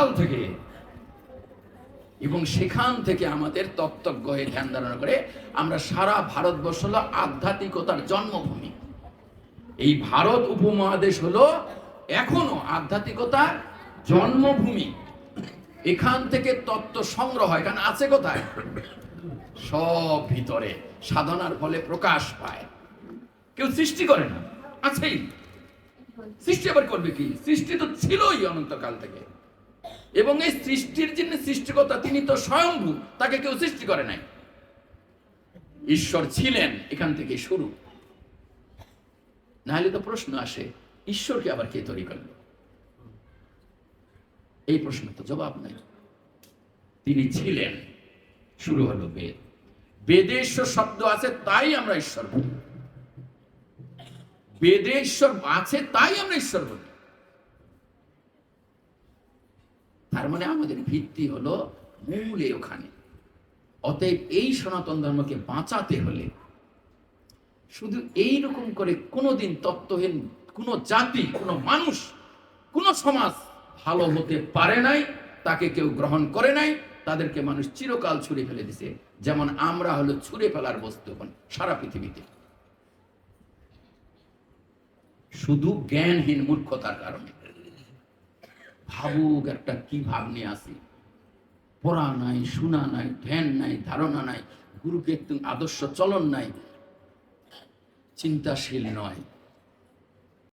কাল থেকে, এবং সেখান থেকে আমাদের তত্ত্বজ্ঞ হয়ে ধ্যান ধারণা করে আমরা সারা ভারতবর্ষ হলো আধ্যাত্মিকতার জন্মভূমি। এই ভারত উপমহাদেশ হলো এখনো আধ্যাত্মিকতার জন্মভূমি। এখান থেকে তত্ত্ব সংগ্রহ হয়। কারণ আছে কোথায়? সব ভিতরে সাধনার ফলে প্রকাশ পায়। কেউ সৃষ্টি করে না, আছেই। সৃষ্টি আবার করবে কি? সৃষ্টি তো ছিলই অনন্তকাল থেকে, এবং এই সৃষ্টির যিনি সৃষ্টিকর্তা তিনি তো স্বয়ংভূ, তাকে কেউ সৃষ্টি করে নাই। ঈশ্বর ছিলেন, এখান থেকে শুরু। নাহলে তো প্রশ্ন আসে, ঈশ্বরকে আবার কে তৈরি করল? এই প্রশ্ন তো জবাব নাই। তিনি ছিলেন, শুরু হলো বেদ। বেদে ঈশ্বর শব্দ আছে তাই আমরা ঈশ্বর বলি। বেদে ঈশ্বর আছে তাই আমরা ঈশ্বর বলি। তার মানে আমাদের ভিত্তি হলো মূলে ওখানে। অতএব এই সনাতন ধর্মকে বাঁচাতে হলে শুধু এই রকম করে কোনোদিন তত্ত্বহীন কোন জাতি, কোন মানুষ, কোন সমাজ ভালো হতে পারে নাই। তাকে কেউ গ্রহণ করে নাই, তাদেরকে মানুষ চিরকাল ছুঁড়ে ফেলে দিছে। যেমন আমরা হলো ছুঁড়ে ফেলার বস্তু সারা পৃথিবীতে, শুধু জ্ঞানহীন মূর্খতার কারণে। ভাবুক একটা কি ভাব নিয়ে আসি, পড়া নাই, শোনা নাই, ধ্যান নাই, ধারণা নাই, গুরুকে একটু আদর্শ চলন নাই, চিন্তাশীল নয়।